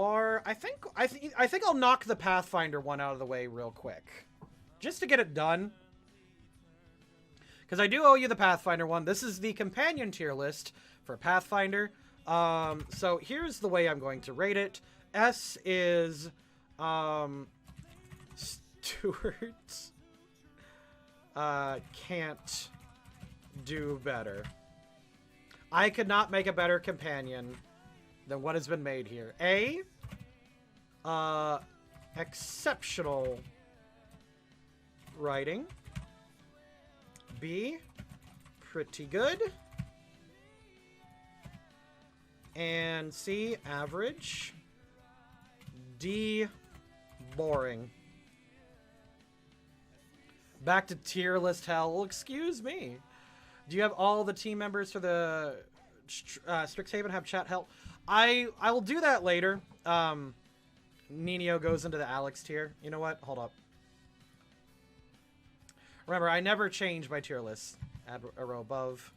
Or I think I'll knock the Pathfinder one out of the way real quick, just to get it done. Because I do owe you the Pathfinder one. This is the companion tier list for Pathfinder. So here's the way I'm going to rate it. S is Stuart can't do better. I could not make a better companion than what has been made here. A, exceptional writing. B, pretty good. And C, average. D, boring. Back to tier list hell. Well, excuse me. Do you have all the team members for the Strixhaven have chat help? I will do that later. Nino goes into the Alex tier. You know what? Hold up. Remember, I never change my tier list. Add a row above.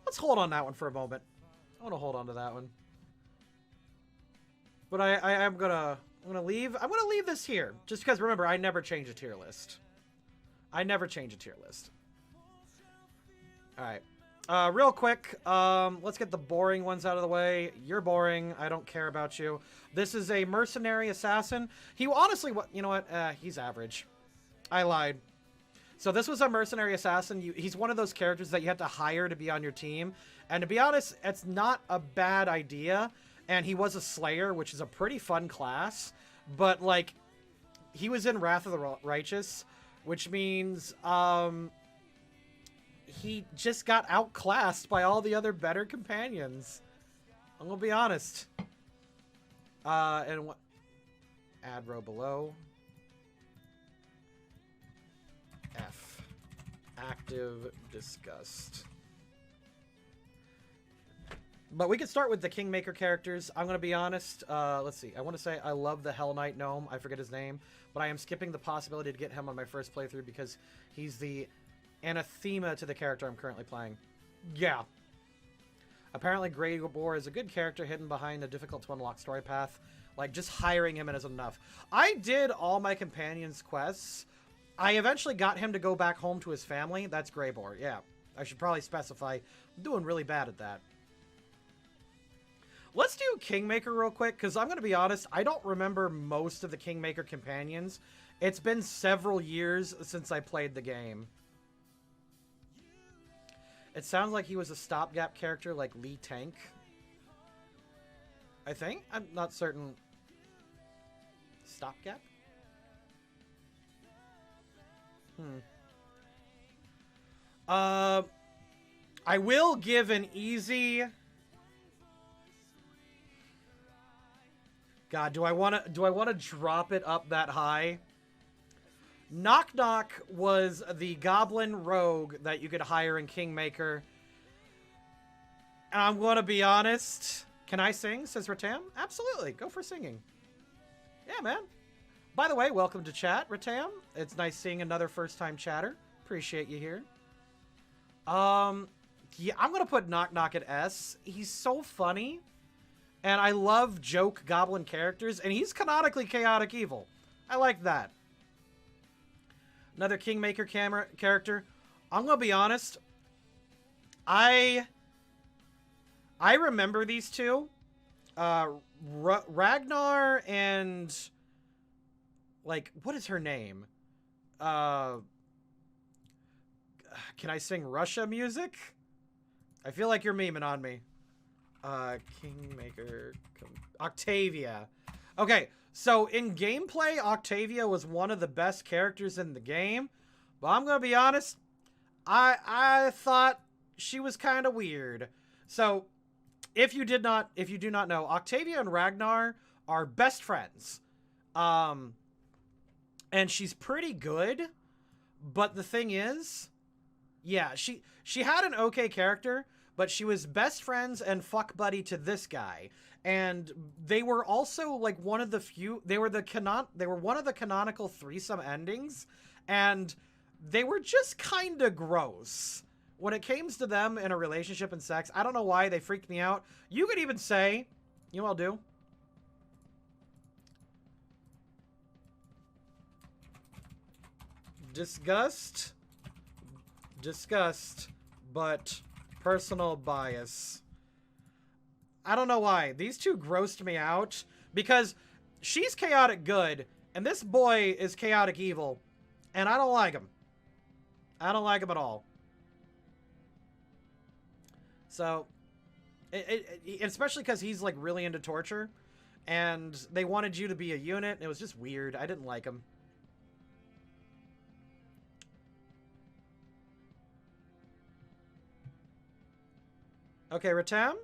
Let's hold on that one for a moment. I want to hold on to that one. But I'm gonna leave this here. Just because, remember, I never change a tier list. I never change a tier list. Alright. Real quick, let's get the boring ones out of the way. You're boring. I don't care about you. This is a mercenary assassin. He honestly, you know what? He's average. I lied. So this was a mercenary assassin. He's one of those characters that you have to hire to be on your team. And to be honest, it's not a bad idea. And he was a slayer, which is a pretty fun class. But, like, he was in Wrath of the Righteous, which means, he just got outclassed by all the other better companions. I'm gonna be honest. And what? Add row below. F. Active disgust. But we can start with the Kingmaker characters. I'm gonna be honest. Let's see. I want to say I love the Hell Knight gnome. I forget his name, but I am skipping the possibility to get him on my first playthrough because he's the anathema to the character I'm currently playing. Yeah. Apparently Greybore is a good character hidden behind a difficult to unlock story path. Like, just hiring him is enough. I did all my companions' quests. I eventually got him to go back home to his family. That's Greybore, yeah. I should probably specify. I'm doing really bad at that. Let's do Kingmaker real quick, because I'm going to be honest, I don't remember most of the Kingmaker companions. It's been several years since I played the game. It sounds like he was a stopgap character like Lee Tank. I think? I'm not certain. Stopgap? I will give an easy... God, do I want to drop it up that high? Knock Knock was the goblin rogue that you could hire in Kingmaker. And I'm going to be honest. Can I sing, says Ratam? Absolutely. Go for singing. Yeah, man. By the way, welcome to chat, Ratam. It's nice seeing another first-time chatter. Appreciate you here. Yeah, I'm going to put Knock Knock at S. He's so funny. And I love joke goblin characters. And he's canonically chaotic evil. I like that. Another Kingmaker character. I'm going to be honest. I remember these two. Ragnar and... Like, what is her name? Can I sing Russia music? I feel like you're memeing on me. Kingmaker... Octavia. Okay, so in gameplay, Octavia was one of the best characters in the game. But I'm gonna be honest, I thought she was kind of weird. So, if you do not know, Octavia and Ragnar are best friends. And she's pretty good. But the thing is, yeah, she had an okay character, but she was best friends and fuck buddy to this guy. And they were also like one of the few, they were one of the canonical threesome endings, and they were just kind of gross. When it came to them in a relationship and sex, I don't know why they freaked me out. You could even say, you know what I'll do? Disgust, but personal bias. I don't know why. These two grossed me out because she's chaotic good and this boy is chaotic evil, and I don't like him. I don't like him at all. So, especially because he's like really into torture, and they wanted you to be a unit, and it was just weird. I didn't like him. Okay, Ratam?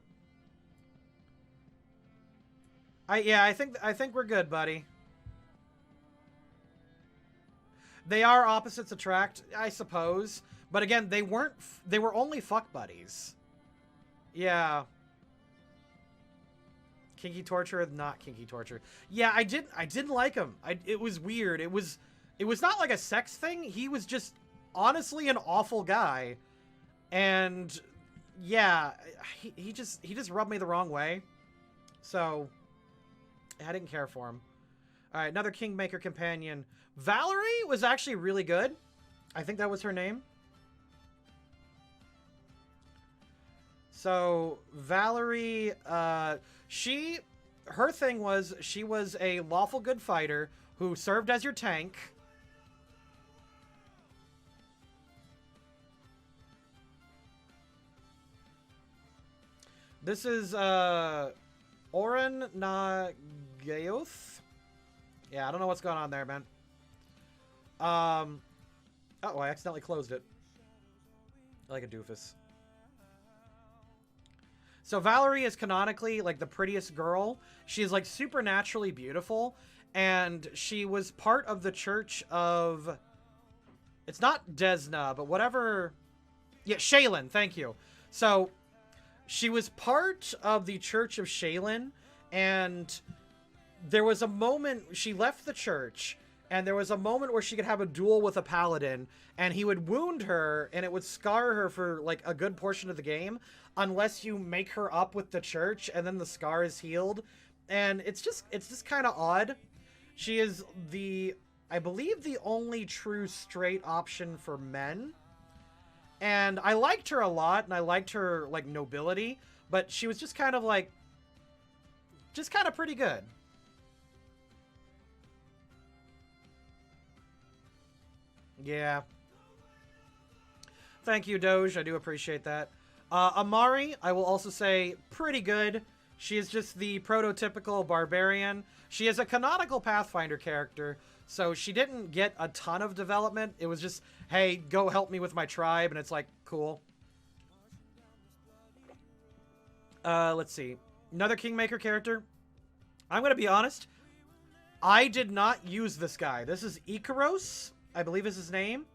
I think we're good, buddy. They are opposites attract, I suppose. But again, they were only fuck buddies. Yeah. Kinky torture, not kinky torture. Yeah, I didn't like him. It was weird. It was not like a sex thing. He was just honestly an awful guy. And yeah, he just rubbed me the wrong way. So I didn't care for him. All right, another Kingmaker companion. Valerie was actually really good. I think that was her name. So Valerie, her thing was she was a lawful good fighter who served as your tank. This is Oren Nagayoth. Yeah, I don't know what's going on there, man. Oh, I accidentally closed it. Like a doofus. So Valerie is canonically like the prettiest girl. She is like supernaturally beautiful, and she was part of the church of, it's not Desna, but whatever. Yeah, Shaylin, thank you. So she was part of the church of Shaylin, and there was a moment she left the church, and there was a moment where she could have a duel with a paladin, and he would wound her, and it would scar her for like a good portion of the game, unless you make her up with the church, and then the scar is healed. And it's just kind of odd. She is I believe the only true straight option for men. And I liked her a lot, and I liked her like nobility, but she was just kind of like, just kind of pretty good. Yeah. Thank you, Doge. I do appreciate that. Amari, I will also say, pretty good. She is just the prototypical barbarian. She is a canonical Pathfinder character, so she didn't get a ton of development. It was just, hey, go help me with my tribe, and it's like, cool. Let's see. Another Kingmaker character. I'm going to be honest. I did not use this guy. This is Ikaros, I believe is his name.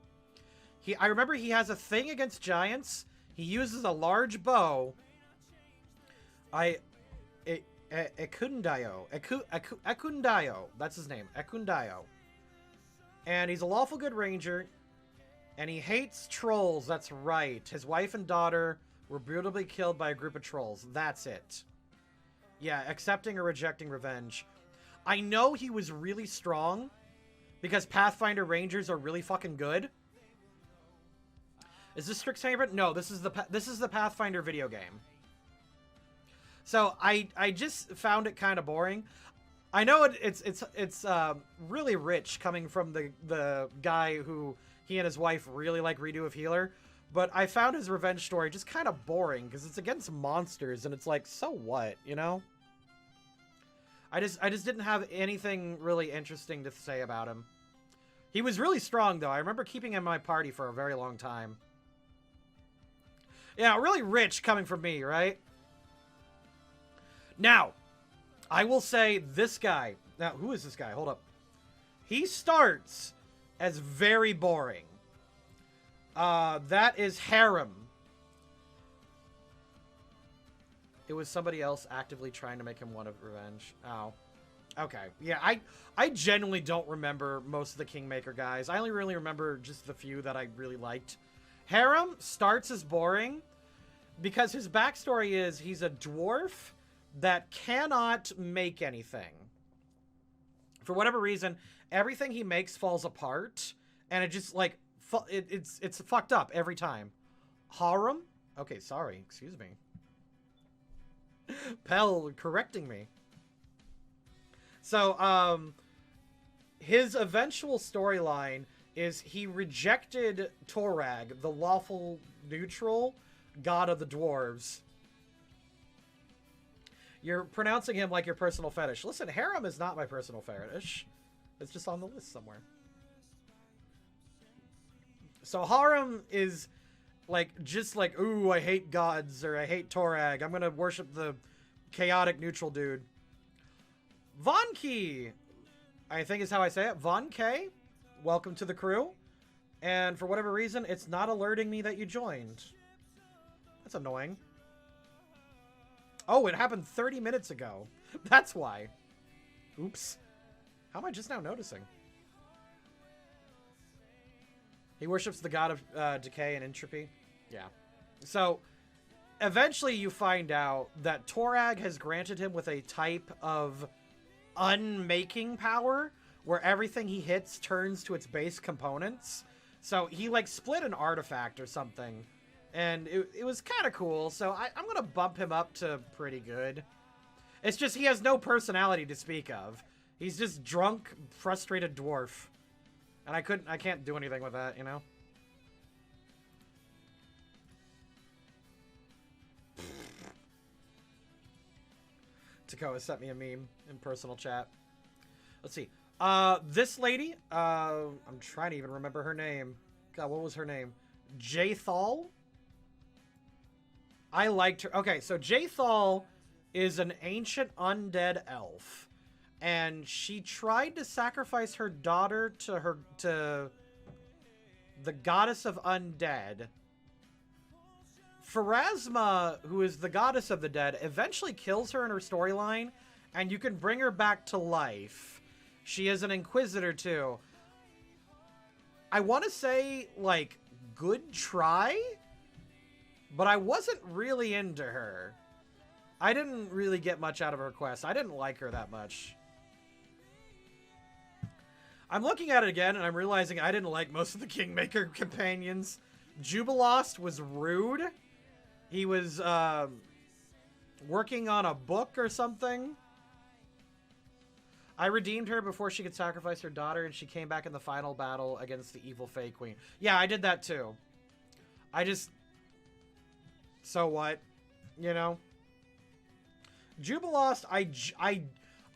I remember he has a thing against giants. He uses a large bow. Ekundayo. Ekundayo. That's his name. Ekundayo. And he's a lawful good ranger. And he hates trolls. That's right. His wife and daughter were brutally killed by a group of trolls. That's it. Yeah, accepting or rejecting revenge. I know he was really strong because Pathfinder Rangers are really fucking good. Is this Strixhaven? No, this is the Pathfinder video game. So I just found it kind of boring. I know it's really rich coming from the guy who he and his wife really like Redo of Healer, but I found his revenge story just kind of boring because it's against monsters and it's like, so what, you know? I just didn't have anything really interesting to say about him. He was really strong though. I remember keeping him in my party for a very long time. Yeah, really rich coming from me, right? Now, I will say this guy. Now, who is this guy? Hold up. He starts as very boring. That is Harem. It was somebody else actively trying to make him want revenge. Oh. Okay. Yeah, I genuinely don't remember most of the Kingmaker guys. I only really remember just the few that I really liked. Harem starts as boring because his backstory is he's a dwarf that cannot make anything. For whatever reason, everything he makes falls apart, and it just, like, it's fucked up every time. Harem? Okay, sorry. Excuse me. Pell correcting me. So, his eventual storyline is he rejected Torag, the lawful neutral god of the dwarves. You're pronouncing him like your personal fetish. Listen, harem is not my personal fetish. It's just on the list somewhere. So harem is like, just like, ooh, I hate gods, or I hate Torag. I'm gonna worship the chaotic neutral dude. Von Key, I think is how I say it. Von K, welcome to the crew. And for whatever reason, it's not alerting me that you joined. That's annoying. Oh, it happened 30 minutes ago. That's why. Oops. How am I just now noticing? He worships the god of decay and entropy. Yeah. So, eventually you find out that Torag has granted him with a type of unmaking power where everything he hits turns to its base components. So he, like, split an artifact or something. And it was kind of cool, so I'm going to bump him up to pretty good. It's just he has no personality to speak of. He's just drunk, frustrated dwarf. And I can't do anything with that, you know? Takoa sent me a meme in personal chat. Let's see. This lady, I'm trying to even remember her name. God, what was her name? Jaethal? I liked her. Okay, so Jaethal is an ancient undead elf, and she tried to sacrifice her daughter to the goddess of undead. Pharasma, who is the goddess of the dead, eventually kills her in her storyline, and you can bring her back to life. She is an inquisitor too. I want to say, like, good try? But I wasn't really into her. I didn't really get much out of her quest. I didn't like her that much. I'm looking at it again, and I'm realizing I didn't like most of the Kingmaker companions. Jubilost was rude. He was, working on a book or something. I redeemed her before she could sacrifice her daughter, and she came back in the final battle against the evil Fae Queen. Yeah, I did that too. So what? You know? Jubilost,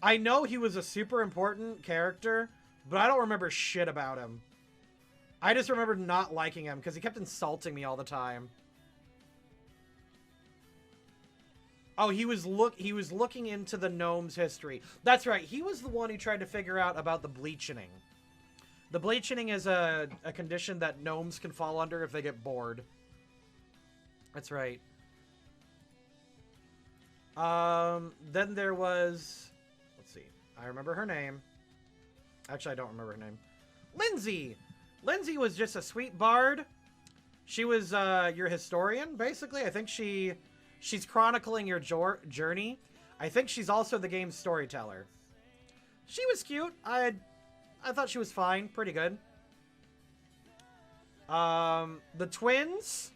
I know he was a super important character, but I don't remember shit about him. I just remember not liking him because he kept insulting me all the time. Oh, he was looking into the gnome's history. That's right. He was the one who tried to figure out about the bleaching. The bleaching is a condition that gnomes can fall under if they get bored. That's right. Then there was... Let's see. I remember her name. Actually, I don't remember her name. Lindsay! Lindsay was just a sweet bard. She was your historian, basically. I think she's chronicling your journey. I think she's also the game's storyteller. She was cute. I thought she was fine. Pretty good. The twins...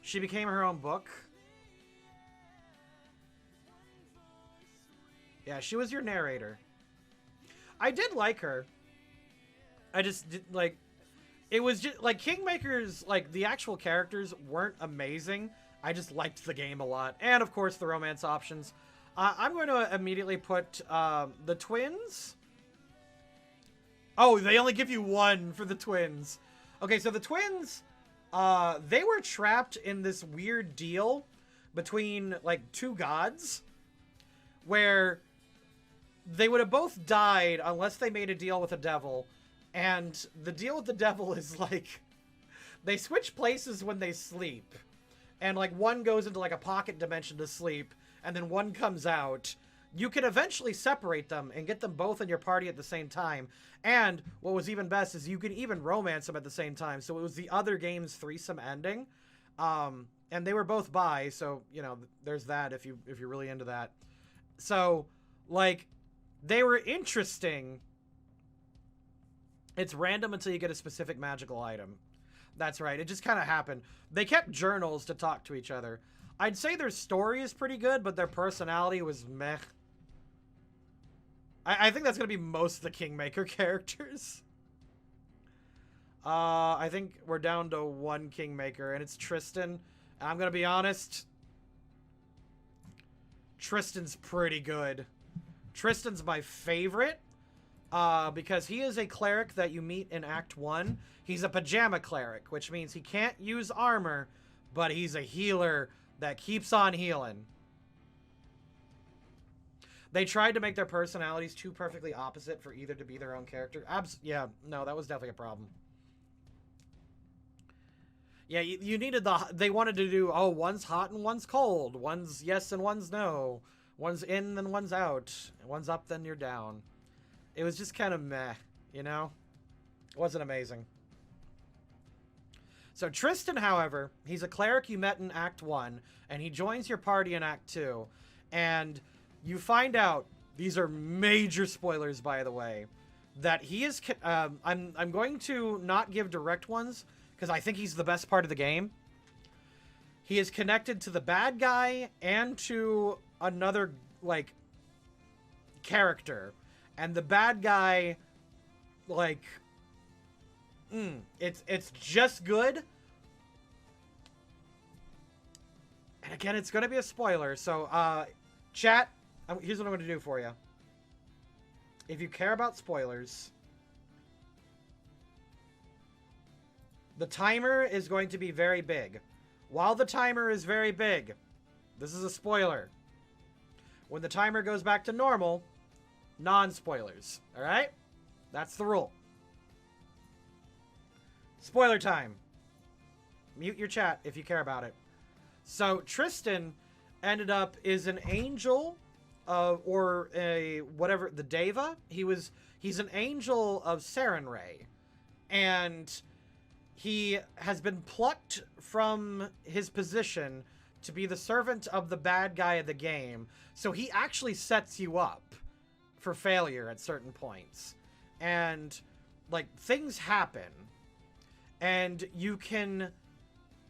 She became her own book. Yeah, she was your narrator. I did like her. I just did, like... It was just, like, Kingmakers, like, the actual characters weren't amazing. I just liked the game a lot. And, of course, the romance options. I'm going to immediately put, the twins. Oh, they only give you one for the twins. Okay, so the twins... they were trapped in this weird deal between, like, two gods where they would have both died unless they made a deal with the devil. And the deal with the devil is, like, they switch places when they sleep. and like one goes into like a pocket dimension to sleep, and then one comes out, you can eventually separate them and get them both in your party at the same time. And what was even best is you could even romance them at the same time. So it was the other game's threesome ending. And they were both bi, so, you know, there's that if you're really into that. So, like, they were interesting. It's random until you get a specific magical item. That's right. It just kind of happened. They kept journals to talk to each other. I'd say their story is pretty good, but their personality was meh. I think that's going to be most of the Kingmaker characters. I think we're down to one Kingmaker, and it's Tristan. And I'm going to be honest. Tristan's pretty good. Tristan's my favorite. Because he is a cleric that you meet in Act 1. He's a pajama cleric, which means he can't use armor, but he's a healer that keeps on healing. They tried to make their personalities too perfectly opposite for either to be their own character. Yeah, no, that was definitely a problem. Yeah, you needed they wanted to do, oh, one's hot and one's cold. One's yes and one's no. One's in and one's out. One's up, then you're down. It was just kind of meh, you know? It wasn't amazing. So Tristan, however, he's a cleric you met in Act 1, and he joins your party in Act 2. And you find out, these are major spoilers, by the way, that he is... I'm going to not give direct ones, because I think he's the best part of the game. He is connected to the bad guy and to another, like, character. And the bad guy, like, it's just good. And again, it's going to be a spoiler. So, chat, here's what I'm going to do for you. If you care about spoilers, the timer is going to be very big. While the timer is very big, this is a spoiler. When the timer goes back to normal, non-spoilers. Alright? That's the rule. Spoiler time. Mute your chat if you care about it. So, Tristan ended up is an angel or a whatever, the Deva. He's an angel of Sarenrae. And he has been plucked from his position to be the servant of the bad guy of the game. So he actually sets you up for failure at certain points. And, like, things happen. And you can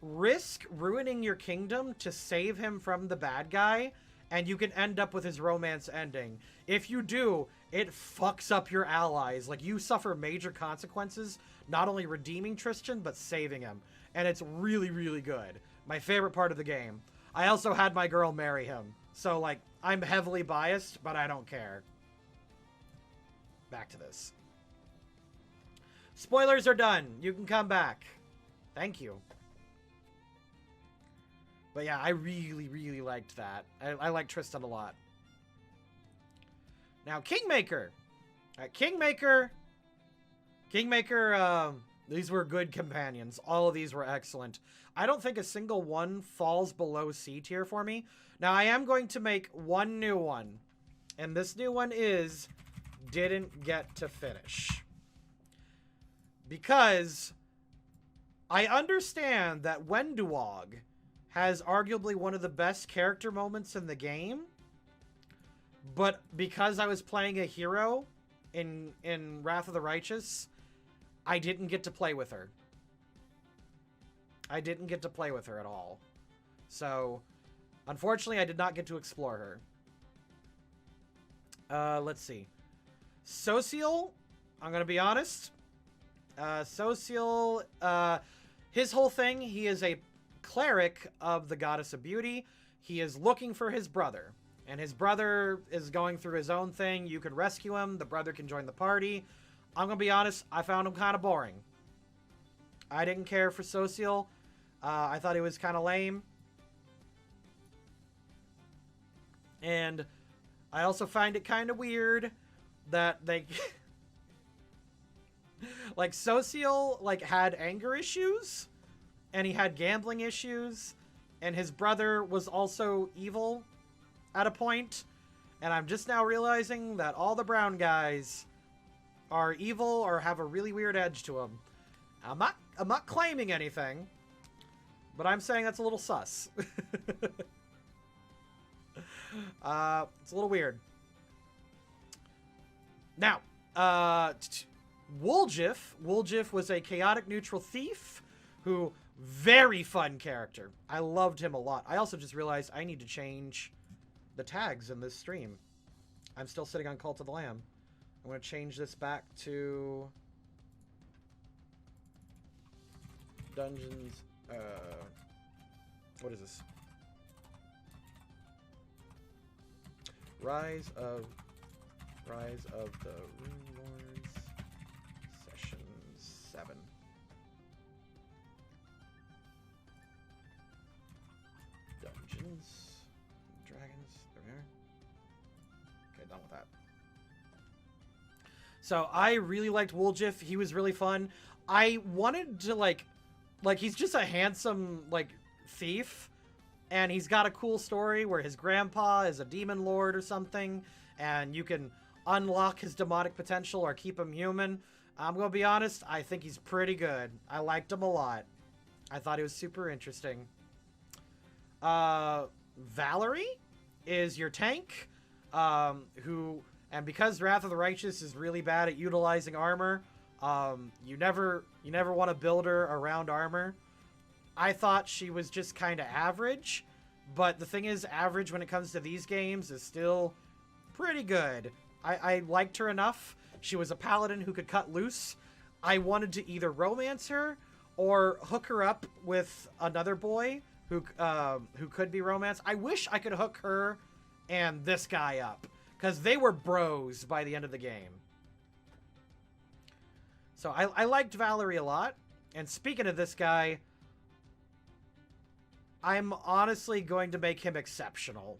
risk ruining your kingdom to save him from the bad guy, and you can end up with his romance ending. If you do, it fucks up your allies. Like, you suffer major consequences, not only redeeming Tristan, but saving him. And it's really, really good. My favorite part of the game. I also had my girl marry him. So, like, I'm heavily biased, but I don't care. Back to this. Spoilers are done. You can come back. Thank you. But yeah, I really, really liked that. I like Tristan a lot. Now, Kingmaker. Kingmaker, these were good companions. All of these were excellent. I don't think a single one falls below C tier for me. Now, I am going to make one new one. And this new one is didn't get to finish. Because I understand that Wenduog has arguably one of the best character moments in the game. But because I was playing a hero in Wrath of the Righteous, I didn't get to play with her. I didn't get to play with her at all. So, unfortunately, I did not get to explore her. Let's see. Social, I'm going to be honest. Social, his whole thing, he is a cleric of the goddess of beauty. He is looking for his brother. And his brother is going through his own thing. You can rescue him. The brother can join the party. I'm going to be honest, I found him kind of boring. I didn't care for Social. I thought he was kind of lame. And I also find it kind of weird that they... like, Social, like, had anger issues. And he had gambling issues. and his brother was also evil at a point, and I'm just now realizing that all the brown guys are evil or have a really weird edge to them. I'm not claiming anything, but I'm saying that's a little sus. It's a little weird. Now, Woljif was a chaotic neutral thief who, very fun character. I loved him a lot. I also just realized I need to change the tags in this stream. I'm still sitting on Cult of the Lamb. I'm going to change this back to Dungeons. What is this? Rise of the Rune Lords, Session 7. Dungeons, Dragons, there we are. Okay, done with that. So I really liked Woljif. He was really fun. I wanted to like he's just a handsome like thief, and he's got a cool story where his grandpa is a demon lord or something, and you can unlock his demonic potential or keep him human. I'm gonna be honest, I think he's pretty good. I liked him a lot. I thought he was super interesting. Valerie is your tank, and because Wrath of the Righteous is really bad at utilizing armor, you never want to build her around armor. I thought she was just kind of average, but the thing is, average when it comes to these games is still pretty good. I liked her enough. She was a paladin who could cut loose. I wanted to either romance her or hook her up with another boy who could be romanced. I wish I could hook her and this guy up, because they were bros by the end of the game. So I liked Valerie a lot. And speaking of this guy, I'm honestly going to make him exceptional.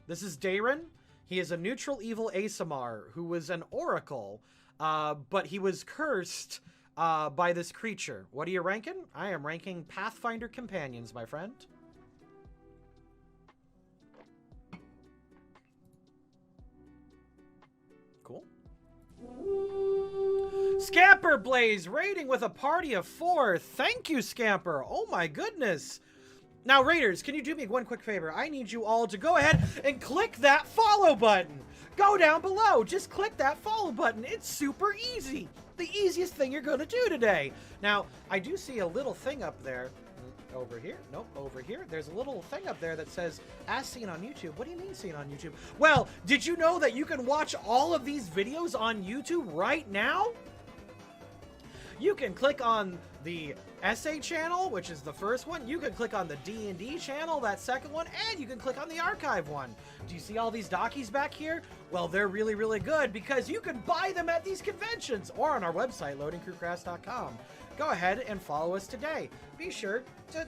This is Dayron. He is a neutral evil Asamar who was an oracle, but he was cursed by this creature. What are you ranking? I am ranking Pathfinder Companions, my friend. Cool. Scamper Blaze raiding with a party of 4. Thank you, Scamper. Oh my goodness. Now, Raiders, can you do me one quick favor? I need you all to go ahead and click that follow button. Go down below. Just click that follow button. It's super easy. The easiest thing you're going to do today. Now, I do see a little thing up there. Over here? Nope, over here. There's a little thing up there that says, as seen on YouTube. What do you mean seen on YouTube? Well, did you know that you can watch all of these videos on YouTube right now? You can click on the Essay channel, which is the first one. You can click on the D&D channel, that second one, and you can click on the archive one. Do you see all these dockies back here? Well, they're really, really good because you can buy them at these conventions or on our website, loadingcrewcraft.com. Go ahead and follow us today. Be sure to,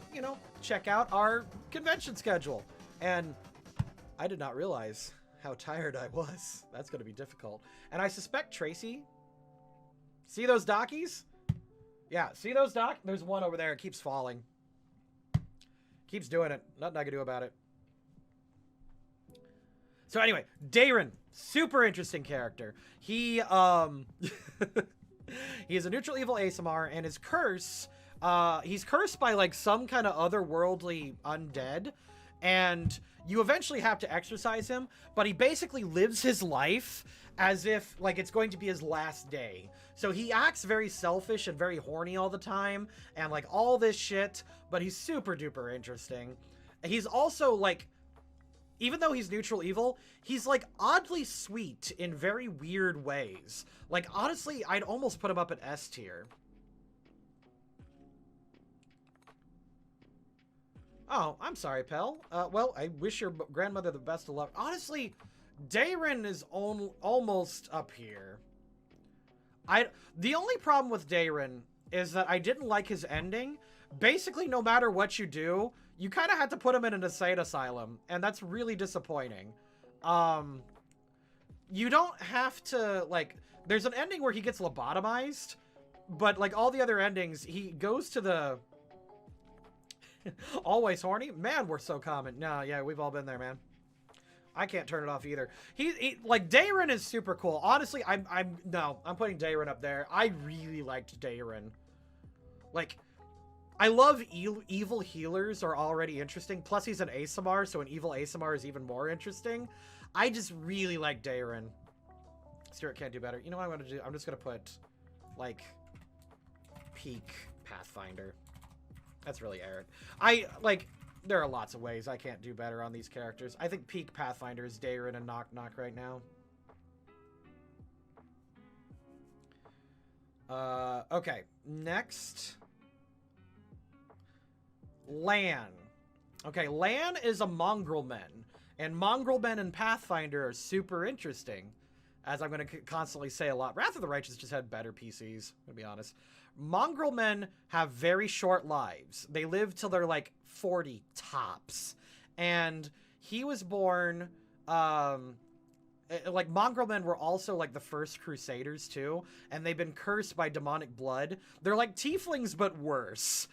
check out our convention schedule. And I did not realize how tired I was. That's going to be difficult. And I suspect Tracy... See those dockies? Yeah, see those dock? There's one over there. It keeps falling. Keeps doing it. Nothing I can do about it. So anyway, Dayron, super interesting character. He he is a neutral evil Asamar, and his curse, he's cursed by like some kind of otherworldly undead, and you eventually have to exorcise him, but he basically lives his life as if like it's going to be his last day. So he acts very selfish and very horny all the time and like all this shit, but he's super duper interesting. He's also like, even though he's neutral evil, he's like oddly sweet in very weird ways. Like honestly, I'd almost put him up at S tier. Oh, I'm sorry, Pell. Well, I wish your grandmother the best of luck. Honestly, Dayron is almost up here. The only problem with Dayron is that I didn't like his ending. Basically, no matter what you do, you kind of had to put him in an insane asylum, and that's really disappointing. You don't have to, like... There's an ending where he gets lobotomized, but, like, all the other endings, he goes to the... Always horny? Man, we're so common. No, yeah, we've all been there, man. I can't turn it off either. He like, Dayron is super cool. Honestly, I'm putting Dayron up there. I really liked Dayron. Like, I love evil healers are already interesting. Plus, he's an ASMR, so an evil ASMR is even more interesting. I just really like Dayron. Stuart can't do better. You know what I'm going to do? I'm just going to put, like, peak Pathfinder. That's really arrogant. There are lots of ways I can't do better on these characters. I think peak Pathfinder is Dayron and Knock Knock right now. Okay. Next. Lan. Okay, Lan is a mongrel men. And mongrel men in Pathfinder are super interesting. As I'm going to constantly say a lot. Wrath of the Righteous just had better PCs, to be honest. Mongrel men have very short lives. They live till they're like 40 tops. And he was born, like, mongrel men were also like the first crusaders too. And they've been cursed by demonic blood. They're like tieflings, but worse.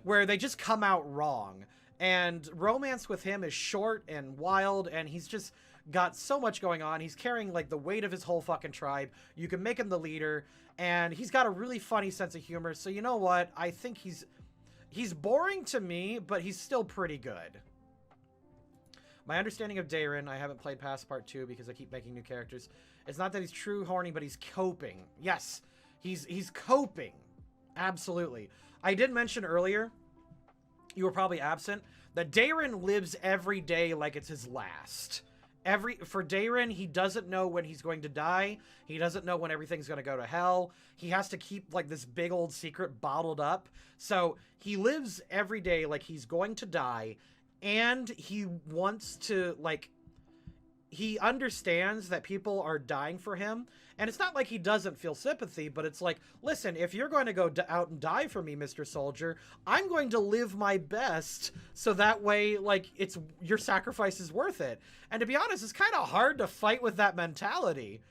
Where they just come out wrong. And romance with him is short and wild. And he's just got so much going on. He's carrying like the weight of his whole fucking tribe. You can make him the leader. And he's got a really funny sense of humor. So you know what? I think he's boring to me, but he's still pretty good. My understanding of Dayron, I haven't played past part 2 because I keep making new characters. It's not that he's true horny, but he's coping. Yes, he's coping. Absolutely. I did mention earlier, you were probably absent, that Dayron lives every day like it's his last. For Dayron, he doesn't know when he's going to die. He doesn't know when everything's going to go to hell. He has to keep like this big old secret bottled up. So he lives every day like he's going to die. And he wants to, like, he understands that people are dying for him. And it's not like he doesn't feel sympathy, but it's like, listen, if you're going to go out and die for me, Mr. Soldier, I'm going to live my best so that way, like, your sacrifice is worth it. And to be honest, it's kind of hard to fight with that mentality.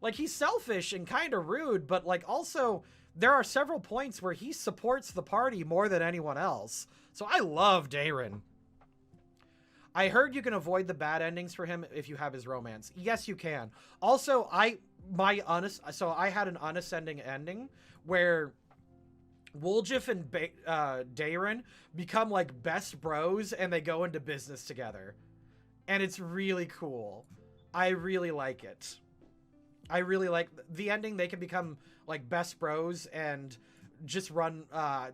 Like, he's selfish and kind of rude, but, like, also, there are several points where he supports the party more than anyone else. So I love Dayron. I heard you can avoid the bad endings for him if you have his romance. Yes, you can. Also, I had an unascending ending where Woljif and Dayron become like best bros and they go into business together. And it's really cool. I really like it. I really like the ending. They can become like best bros and just run,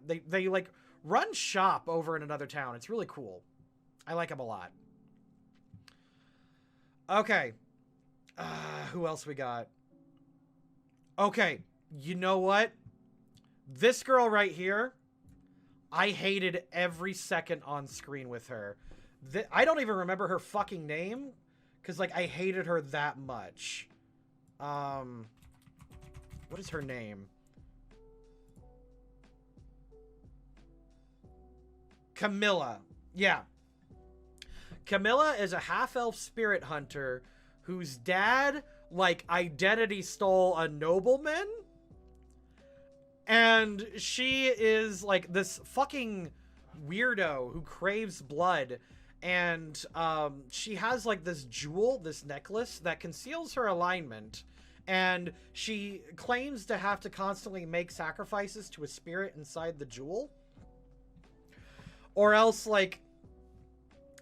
they like run shop over in another town. It's really cool. I like him a lot. Okay. Who else we got? Okay. You know what? This girl right here, I hated every second on screen with her. I don't even remember her fucking name. Because, like, I hated her that much. What is her name? Camilla. Yeah. Camilla is a half-elf spirit hunter whose dad, like, identity stole a nobleman. And she is, like, this fucking weirdo who craves blood. And she has, like, this jewel, this necklace that conceals her alignment. And she claims to have to constantly make sacrifices to a spirit inside the jewel. Or else, like,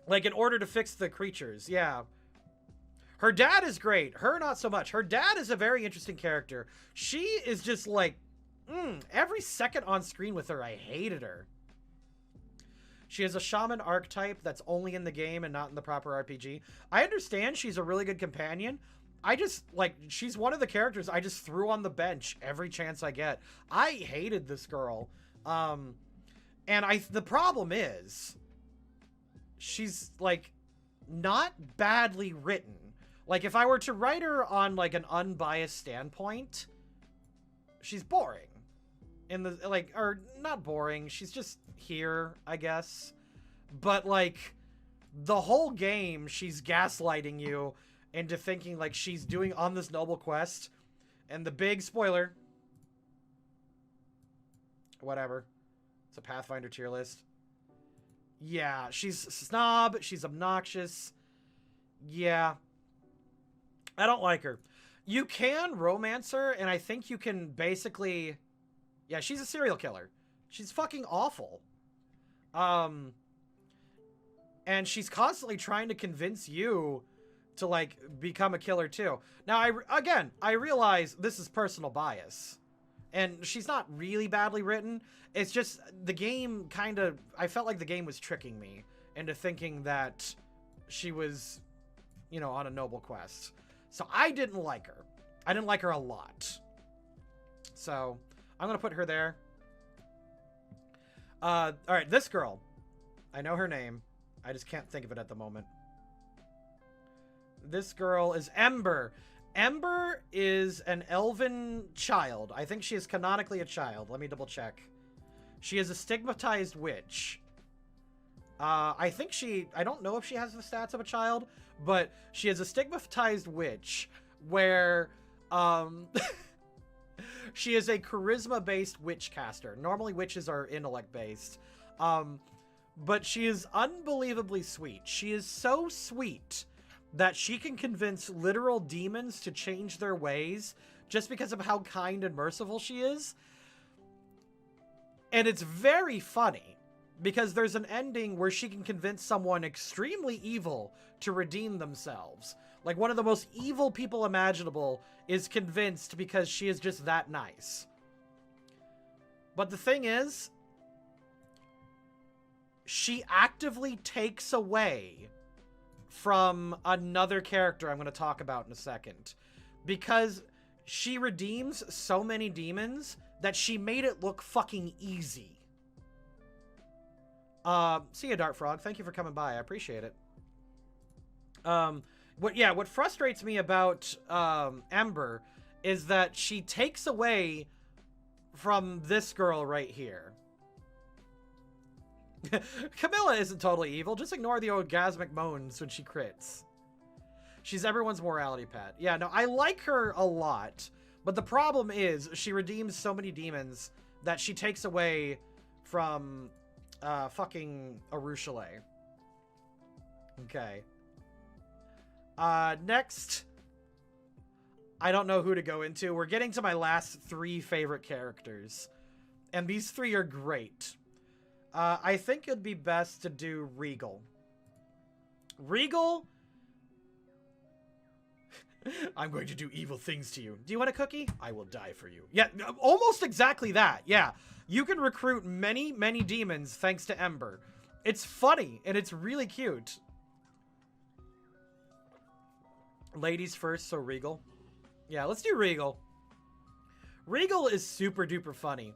in order to fix the creatures, yeah. Her dad is great. Her, not so much. Her dad is a very interesting character. She is just like, every second on screen with her, I hated her. She has a shaman archetype that's only in the game and not in the proper RPG. I understand she's a really good companion. I just, like, she's one of the characters I just threw on the bench every chance I get. I hated this girl. And the problem is, she's, like, not badly written. Like, if I were to write her on, like, an unbiased standpoint, she's boring. Or not boring, she's just here, I guess. But, like, the whole game, she's gaslighting you into thinking, like, she's doing on this noble quest. And the big spoiler. Whatever. It's a Pathfinder tier list. Yeah, she's a snob. She's obnoxious. Yeah. I don't like her. You can romance her, and I think you can basically... Yeah, she's a serial killer. She's fucking awful. And she's constantly trying to convince you to, like, become a killer, too. Now, I realize this is personal bias. And she's not really badly written. It's just the game kind of... I felt like the game was tricking me into thinking that she was, you know, on a noble quest. So I didn't like her. I didn't like her a lot. So I'm going to put her there. All right, this girl. I know her name. I just can't think of it at the moment. This girl is Ember. Ember is an elven child. I think she is canonically a child. Let me double check. She is a stigmatized witch. I think I don't know if she has the stats of a child, but she is a stigmatized witch where, she is a charisma-based witch caster. Normally witches are intellect-based. But she is unbelievably sweet. She is so sweet that she can convince literal demons to change their ways just because of how kind and merciful she is. And it's very funny because there's an ending where she can convince someone extremely evil to redeem themselves. Like, one of the most evil people imaginable is convinced because she is just that nice. But the thing is, she actively takes away from another character I'm going to talk about in a second. Because she redeems so many demons that she made it look fucking easy. See ya, Dart Frog. Thank you for coming by. I appreciate it. What frustrates me about Ember is that she takes away from this girl right here. Camilla isn't totally evil. Just ignore the orgasmic moans when she crits. She's everyone's morality pet. Yeah, no, I like her a lot. But the problem is she redeems so many demons that she takes away from fucking Arushale. Okay. Next. I don't know who to go into. We're getting to my last 3 favorite characters. And these 3 are great. I think it'd be best to do Regal. Regal... I'm going to do evil things to you. Do you want a cookie? I will die for you. Yeah, almost exactly that. Yeah. You can recruit many, many demons thanks to Ember. It's funny, and it's really cute. Ladies first, so Regal. Yeah, let's do Regal. Regal is super duper funny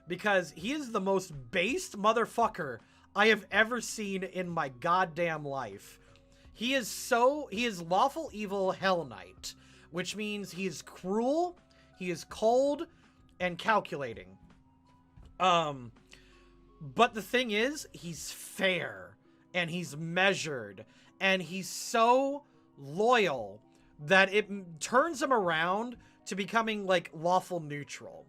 because he is the most based motherfucker I have ever seen in my goddamn life. He is lawful evil Hell Knight, which means he is cruel, he is cold, and calculating. But the thing is, he's fair, and he's measured, and he's so loyal that it turns him around to becoming, like, lawful neutral.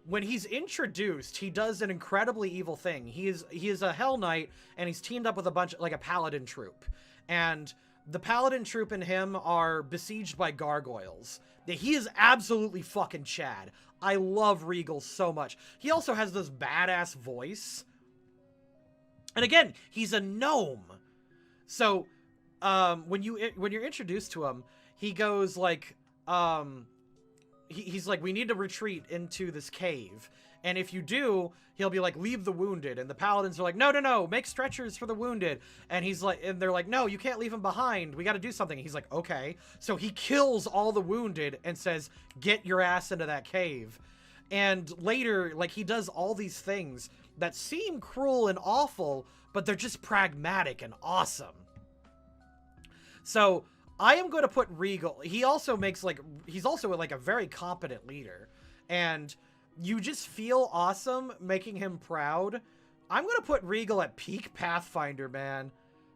When he's introduced, he does an incredibly evil thing. He is a Hell Knight, and he's teamed up with a paladin troop. And the paladin troop and him are besieged by gargoyles. He is absolutely fucking Chad. I love Regal so much. He also has this badass voice. And again, he's a gnome. So, when you're introduced to him, he goes like, he's like, we need to retreat into this cave. And if you do, he'll be like, leave the wounded. And the paladins are like, no, no, no, make stretchers for the wounded. And he's like, and they're like, no, you can't leave him behind. We got to do something. And he's like, okay. So he kills all the wounded and says, get your ass into that cave. And later, like, he does all these things that seem cruel and awful, but they're just pragmatic and awesome. So I am going to put Regal. He also he's also like a very competent leader. And you just feel awesome making him proud. I'm going to put Regal at peak Pathfinder, man.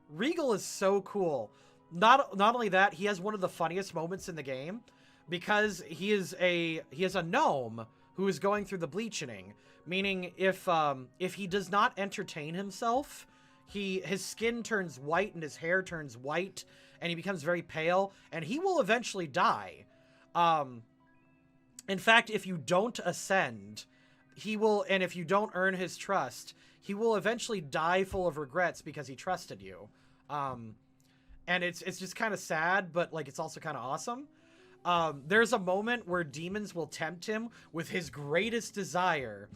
Regal is so cool. Not only that, he has one of the funniest moments in the game because he is a gnome who is going through the bleaching, meaning if he does not entertain himself, his skin turns white and his hair turns white and he becomes very pale and he will eventually die. In fact, if you don't ascend, he will, and if you don't earn his trust, he will eventually die full of regrets because he trusted you. And it's just kind of sad, but like it's also kind of awesome. There's a moment where demons will tempt him with his greatest desire.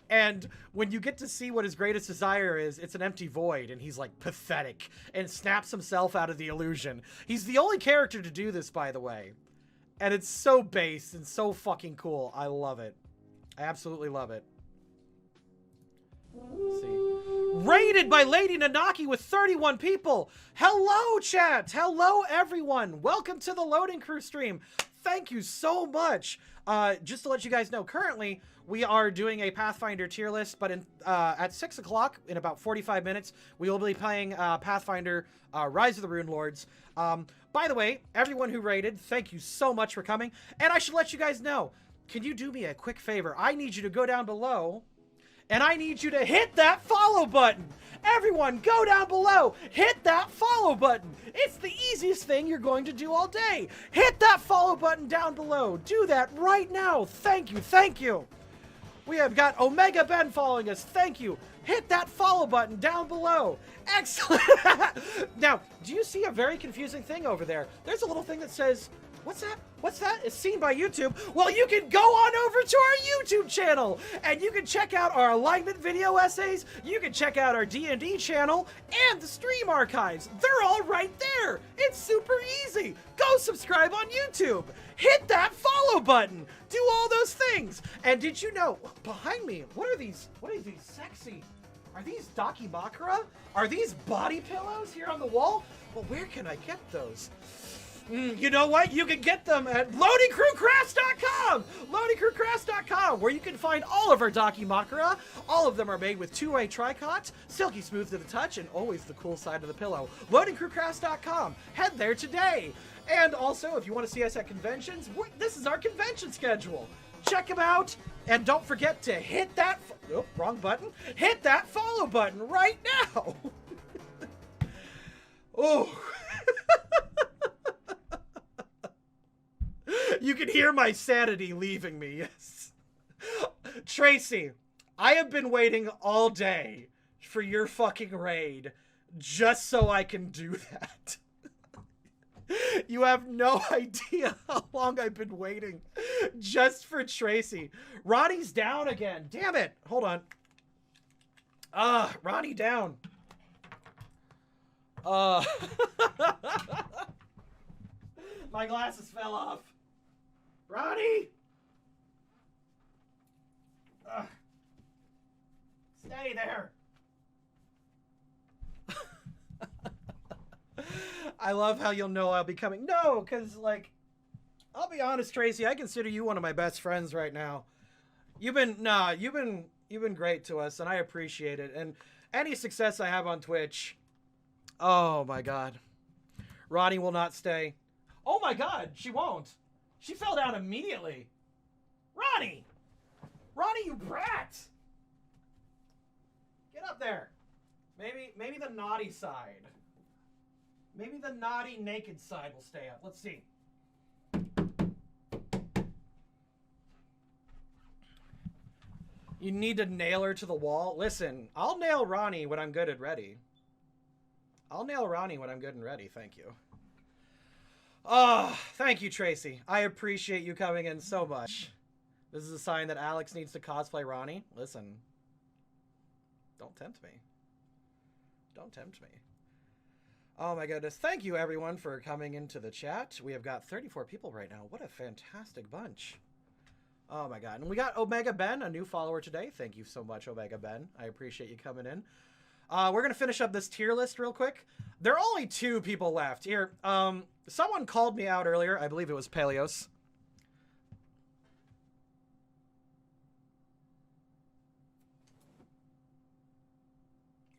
And when you get to see what his greatest desire is, it's an empty void, and he's like pathetic and snaps himself out of the illusion. He's the only character to do this, by the way. And it's so base and so fucking cool. I love it. I absolutely love it. Let's see. Rated by Lady Nanaki with 31 people. Hello, chat. Hello, everyone. Welcome to the Loading Crew stream. Thank you so much. Just to let you guys know, currently we are doing a Pathfinder tier list, but at 6 o'clock, in about 45 minutes, we will be playing Pathfinder Rise of the Rune Lords. By the way, everyone who rated, thank you so much for coming. And I should let you guys know, can you do me a quick favor? I need you to go down below, and I need you to hit that follow button. Everyone, go down below. Hit that follow button. It's the easiest thing you're going to do all day. Hit that follow button down below. Do that right now. Thank you. Thank you. We have got Omega Ben following us. Thank you. Hit that follow button down below. Excellent. Now, do you see a very confusing thing over there? There's a little thing that says, what's that? What's that? It's seen by YouTube. Well, you can go on over to our YouTube channel and you can check out our alignment video essays. You can check out our D&D channel and the stream archives. They're all right there. It's super easy. Go subscribe on YouTube. Hit that follow button. Do all those things. And did you know, behind me, what are these sexy, are these Dakimakura? Are these body pillows here on the wall? Well, where can I get those? You know what? You can get them at LoadingCrewCrafts.com! LoadingCrewCrafts.com, where you can find all of our Dakimakura. All of them are made with two-way tricots, silky smooth to the touch, and always the cool side of the pillow. LoadingCrewCrafts.com. Head there today. And also, if you want to see us at conventions, this is our convention schedule. Check them out. And don't forget to hit that... Oh, wrong button. Hit that follow button right now. Oh. You can hear my sanity leaving me, yes. Tracy, I have been waiting all day for your fucking raid just so I can do that. You have no idea how long I've been waiting just for Tracy. Ronnie's down again. Damn it. Hold on. Ronnie down. My glasses fell off. Ronnie! Stay there. I love how you'll know I'll be coming. No, because, like, I'll be honest, Tracy, I consider you one of my best friends right now. You've been great to us, and I appreciate it. And any success I have on Twitch, oh my God. Ronnie will not stay. Oh my God, she won't. She fell down immediately. Ronnie! Ronnie, you brat! Get up there. Maybe the naughty side. Maybe the naughty naked side will stay up. Let's see. You need to nail her to the wall? Listen, I'll nail Ronnie when I'm good and ready. I'll nail Ronnie when I'm good and ready, thank you. Oh, thank you, Tracy. I appreciate you coming in so much. This is a sign that Alex needs to cosplay Ronnie. Listen. Don't tempt me. Don't tempt me. Oh my goodness. Thank you everyone for coming into the chat. We have got 34 people right now. What a fantastic bunch. Oh my God. And we got Omega Ben, a new follower today. Thank you so much, Omega Ben. I appreciate you coming in. We're going to finish up this tier list real quick. There are only 2 people left. Here, someone called me out earlier. I believe it was Peleos.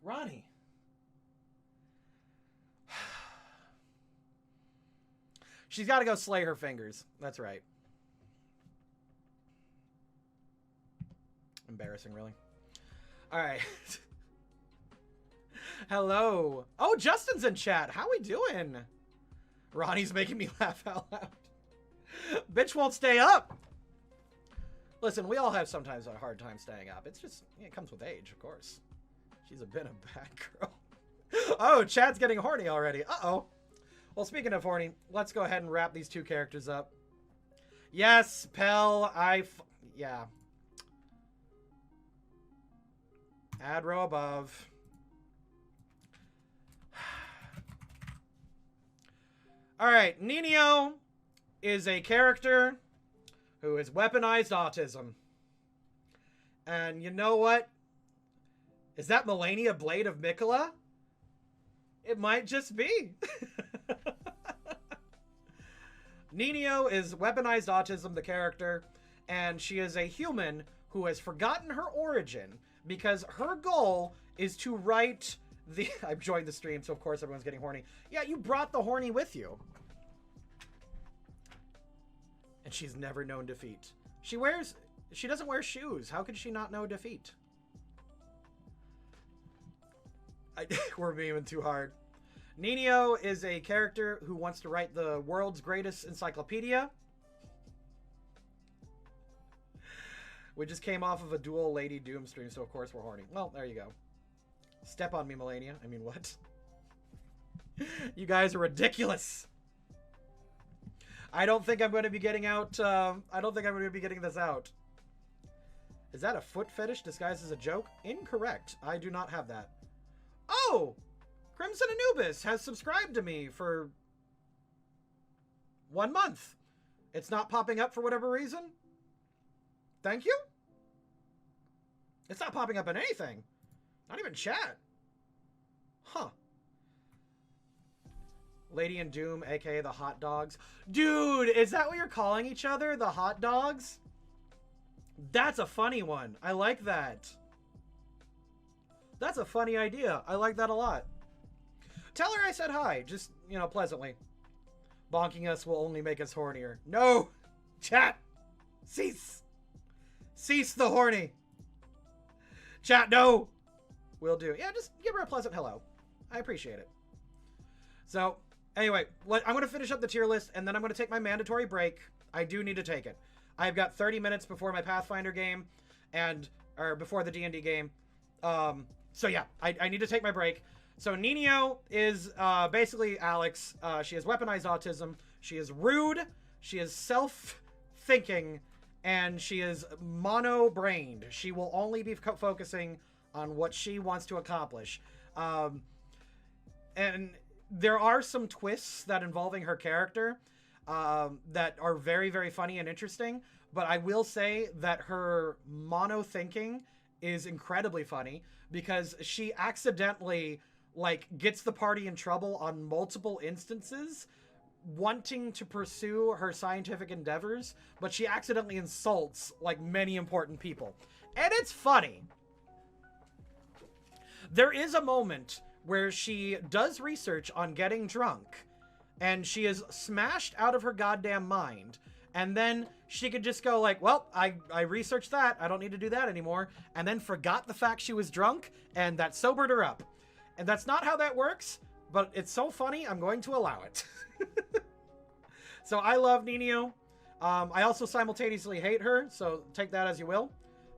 Ronnie. She's got to go slay her fingers. That's right. Embarrassing, really. All right. Hello. Oh, Justin's in chat. How we doing? Ronnie's making me laugh out loud. Bitch won't stay up. Listen, we all have sometimes a hard time staying up. It's just, it comes with age, of course. She's been a bad girl. Oh, Chad's getting horny already. Uh-oh. Well, speaking of horny, let's go ahead and wrap these two characters up. Yes, Pell, yeah. Add row above. All right, Nino is a character who has weaponized autism. And you know what? Is that Melania Blade of Mikola? It might just be. Nino is weaponized autism, the character, and she is a human who has forgotten her origin because her goal is to write the... I've joined the stream, so of course everyone's getting horny. Yeah, you brought the horny with you. And she's never known defeat. She doesn't wear shoes. How could she not know defeat? We're memeing too hard. Nino is a character who wants to write the world's greatest encyclopedia. We just came off of a dual Lady Doom stream, so of course we're horny. Well, there you go. Step on me, Melania. I mean, what? You guys are ridiculous. I don't think I'm going to be getting out, I don't think I'm going to be getting this out. Is that a foot fetish disguised as a joke? Incorrect. I do not have that. Oh! Crimson Anubis has subscribed to me for 1 month. It's not popping up for whatever reason. Thank you. It's not popping up in anything. Not even chat. Huh. Lady in Doom, aka the Hot Dogs. Dude, is that what you're calling each other? The Hot Dogs? That's a funny one. I like that. That's a funny idea. I like that a lot. Tell her I said hi, just, you know, pleasantly. Bonking us will only make us hornier. No! Chat! Cease! Cease the horny! Chat, no! Will do. Yeah, just give her a pleasant hello. I appreciate it. So, anyway, I'm going to finish up the tier list, and then I'm going to take my mandatory break. I do need to take it. I've got 30 minutes before my Pathfinder game, or before the D&D game. So yeah, I need to take my break. So Nino is basically Alex. She has weaponized autism. She is rude. She is self-thinking. And she is mono-brained. She will only be focusing on what she wants to accomplish. And there are some twists that involving her character that are very, very funny and interesting. But I will say that her mono-thinking is incredibly funny because she accidentally, like, gets the party in trouble on multiple instances wanting to pursue her scientific endeavors, but she accidentally insults, like, many important people. And it's funny. There is a moment where she does research on getting drunk, and she is smashed out of her goddamn mind. And then she could just go like, well, I researched that. I don't need to do that anymore. And then forgot the fact she was drunk, and that sobered her up. And that's not how that works, but it's so funny, I'm going to allow it. So I love Nino. I also simultaneously hate her, so take that as you will.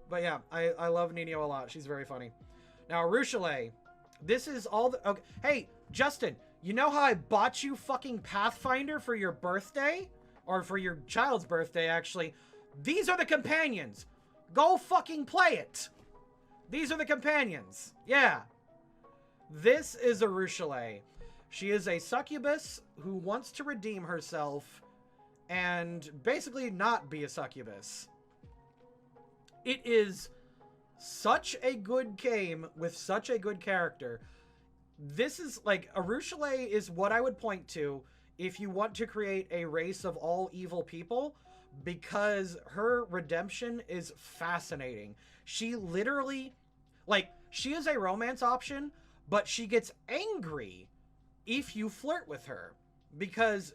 But yeah, I love Nino a lot. She's very funny. Now, Ruchelet. This is all the... Okay. Hey, Justin, you know how I bought you fucking Pathfinder for your birthday? Or for your child's birthday, actually. These are the companions. Go fucking play it. These are the companions. Yeah. This is a Ruchelet. She is a succubus who wants to redeem herself and basically not be a succubus. It is such a good game with such a good character. This is like, a Ruchelet is what I would point to if you want to create a race of all evil people, because her redemption is fascinating. She literally, like, she is a romance option, but she gets angry if you flirt with her. Because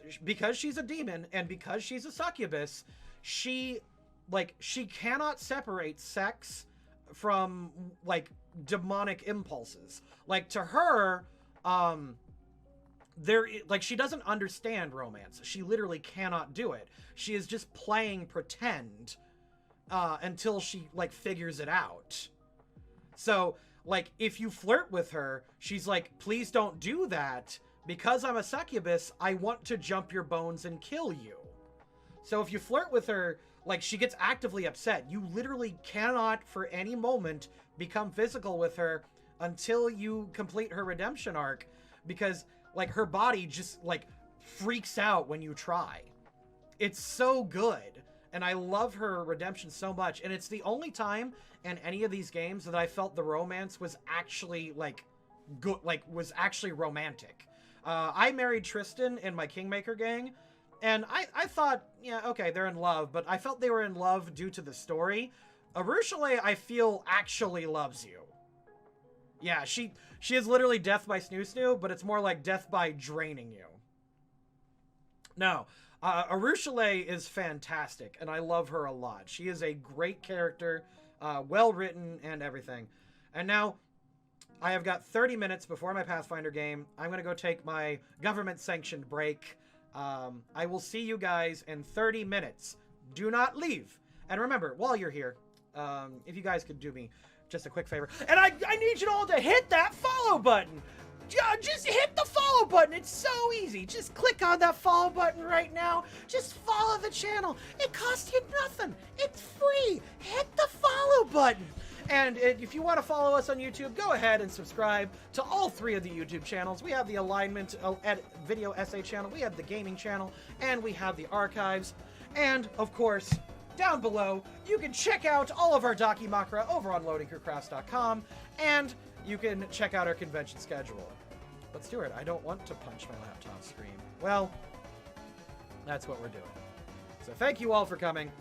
she's a demon and because she's a succubus, she cannot separate sex like demonic impulses. Like to her, like she doesn't understand romance. She literally cannot do it. She is just playing pretend until she like figures it out. So like if you flirt with her, she's like, please don't do that, because I'm a succubus. I want to jump your bones and kill you. So if you flirt with her, like she gets actively upset. You literally cannot for any moment become physical with her until you complete her redemption arc, because like her body just like freaks out when you try. It's so good. And I love her redemption so much. And it's the only time in any of these games that I felt the romance was actually like good, like was actually romantic. I married Tristan in my Kingmaker gang, and I thought, yeah, okay, they're in love, but I felt they were in love due to the story. Arushale, I feel, actually loves you. Yeah, she is literally death by snoo snoo, but it's more like death by draining you. No, Arushale is fantastic, and I love her a lot. She is a great character, well written and everything. And now I have got 30 minutes before my Pathfinder game. I'm going to go take my government-sanctioned break. I will see you guys in 30 minutes. Do not leave. And remember, while you're here, if you guys could do me just a quick favor, and I need you all to hit that follow button. Just hit the follow button. It's so easy. Just click on that follow button right now. Just follow the channel. It costs you nothing. It's free. Hit the follow button. And if you want to follow us on YouTube, go ahead and subscribe to all 3 of the YouTube channels. We have the Alignment Video Essay channel, we have the Gaming channel, and we have the Archives. And, of course, down below, you can check out all of our Dakimakura over on LoadingCrewCrafts.com, and you can check out our convention schedule. But Stuart, I don't want to punch my laptop screen. Well, that's what we're doing. So thank you all for coming.